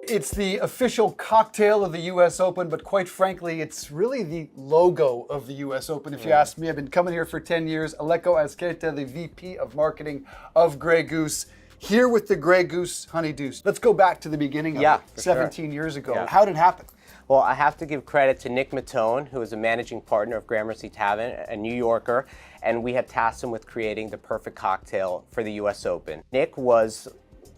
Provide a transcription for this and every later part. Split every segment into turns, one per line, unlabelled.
It's the official cocktail of the U.S. Open, but quite frankly, it's really the logo of the U.S. Open. If you ask me, I've been coming here for 10 years. Aleko Azqueta, the VP of Marketing of Grey Goose, here with the Grey Goose Honey Deuce. Let's go back to the beginning of it, 17 years ago.
Yeah.
How did it happen?
Well, I have to give credit to Nick Matone, who is a managing partner of Gramercy Tavern, a New Yorker, and we had tasked him with creating the perfect cocktail for the U.S. Open. Nick was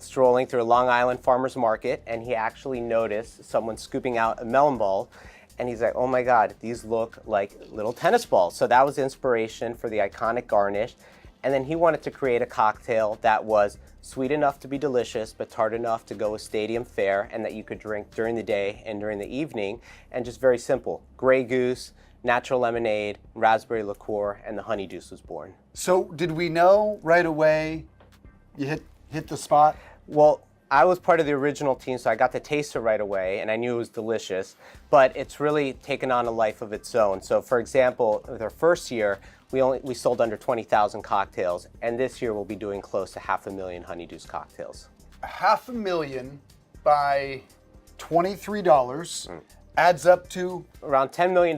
strolling through a Long Island farmer's market, and he actually noticed someone scooping out a melon ball, and he's like, oh my God, these look like little tennis balls. So that was the inspiration for the iconic garnish. And then he wanted to create a cocktail that was sweet enough to be delicious, but tart enough to go with stadium fare, and that you could drink during the day and during the evening, and just very simple. Grey Goose, natural lemonade, raspberry liqueur, and the Honey Deuce was born.
So did we know right away you hit the spot?
Well, I was part of the original team, so I got to taste it right away, and I knew it was delicious, but it's really taken on a life of its own. So for example, with our first year, we sold under 20,000 cocktails, and this year we'll be doing close to 500,000 Honey Deuce cocktails.
500,000 by $23 adds up to
around $10 million,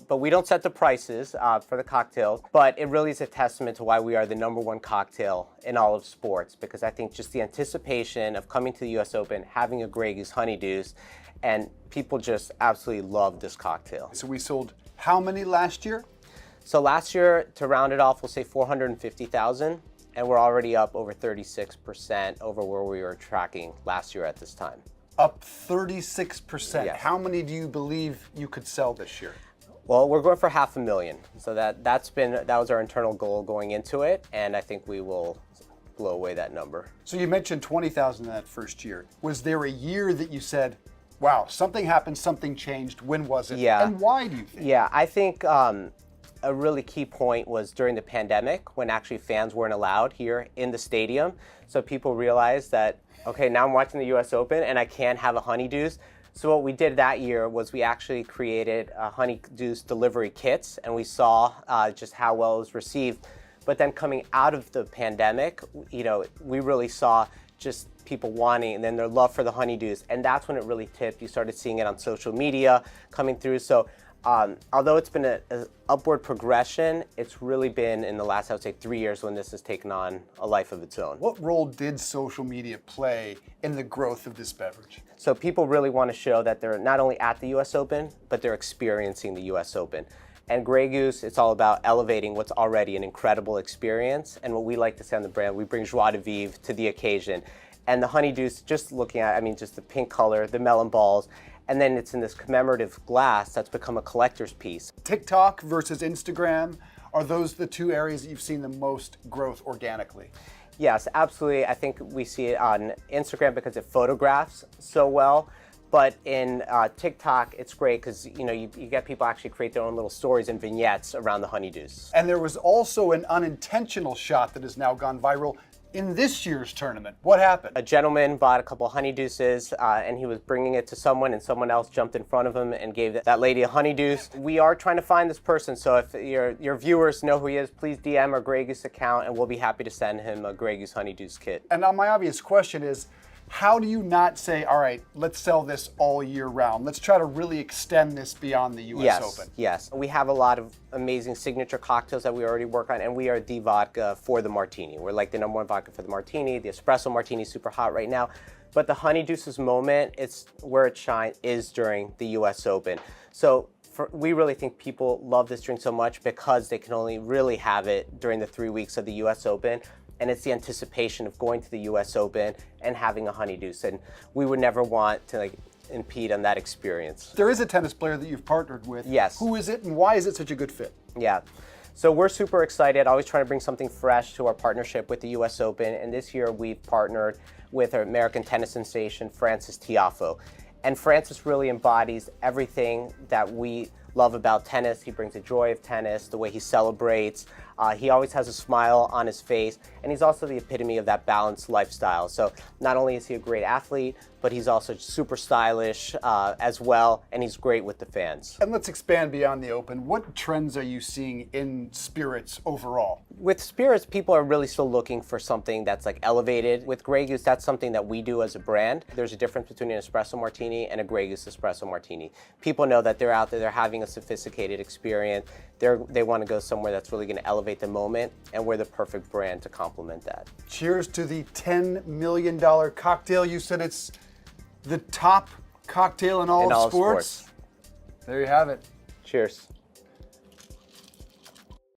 but we don't set the prices for the cocktails, but it really is a testament to why we are the #1 cocktail in all of sports, because I think just the anticipation of coming to the US Open, having a Grey Goose Honey Deuce, and people just absolutely love this cocktail.
So we sold how many last year?
So last year, to round it off, we'll say 450,000, and we're already up over 36% over where we were tracking last year at this time.
Up 36%.
Yes.
How many do you believe you could sell this year?
Well, we're going for 500,000. So that was our internal goal going into it, and I think we will blow away that number.
So you mentioned 20,000 in that first year. Was there a year that you said, wow, something happened, something changed? When was it?
Yeah.
And why do you think?
Yeah, I think a really key point was during the pandemic, when actually fans weren't allowed here in the stadium. So people realized that, okay, now I'm watching the US Open and I can't have a Honey Deuce. So what we did that year was we actually created Honey Deuce delivery kits, and we saw just how well it was received. But then coming out of the pandemic, we really saw just people wanting, and then their love for the Honey Deuce, and that's when it really tipped. You started seeing it on social media coming through. So although it's been an upward progression, it's really been in the last, I would say, 3 years when this has taken on a life of its own.
What role did social media play in the growth of this beverage?
So people really want to show that they're not only at the US Open, but they're experiencing the US Open. And Grey Goose, it's all about elevating what's already an incredible experience. And what we like to say on the brand, we bring joie de vivre to the occasion. And the Honey Deuce, just looking at, just the pink color, the melon balls, and then it's in this commemorative glass that's become a collector's piece.
TikTok versus Instagram, are those the two areas that you've seen the most growth organically?
Yes, absolutely. I think we see it on Instagram because it photographs so well. But in TikTok, it's great because you get people actually create their own little stories and vignettes around the Honey Deuce.
And there was also an unintentional shot that has now gone viral in this year's tournament. What happened?
A gentleman bought a couple Honey Deuces and he was bringing it to someone, and someone else jumped in front of him and gave that lady a Honey Deuce. We are trying to find this person, so if your viewers know who he is, please DM our Grey Goose account and we'll be happy to send him a Grey Goose Honey Deuce kit.
And now my obvious question is, how do you not say, all right, let's sell this all year round? Let's try to really extend this beyond the US Open.
Yes, we have a lot of amazing signature cocktails that we already work on, and we are the vodka for the martini. We're like the #1 vodka for the martini. The espresso martini is super hot right now. But the Honey Deuce's moment, it's where it shines is during the US Open. So we really think people love this drink so much because they can only really have it during the 3 weeks of the US Open. And it's the anticipation of going to the US Open and having a Honey Deuce. And we would never want to impede on that experience.
There is a tennis player that you've partnered with.
Yes.
Who is it and why is it such a good fit?
Yeah. So we're super excited, always trying to bring something fresh to our partnership with the US Open. And this year we've partnered with our American tennis sensation, Frances Tiafoe. And Frances really embodies everything that we love about tennis. He brings the joy of tennis, the way he celebrates, He always has a smile on his face, and he's also the epitome of that balanced lifestyle. So not only is he a great athlete, but he's also super stylish as well, and he's great with the fans.
And let's expand beyond the Open. What trends are you seeing in spirits overall?
With spirits, people are really still looking for something that's like elevated. With Grey Goose, that's something that we do as a brand. There's a difference between an espresso martini and a Grey Goose espresso martini. People know that they're out there, they're having a sophisticated experience. They want to go somewhere that's really going to elevate the moment, and we're the perfect brand to complement that.
Cheers to the $10 million cocktail. You said it's the top cocktail in all of sports. There you have it.
Cheers.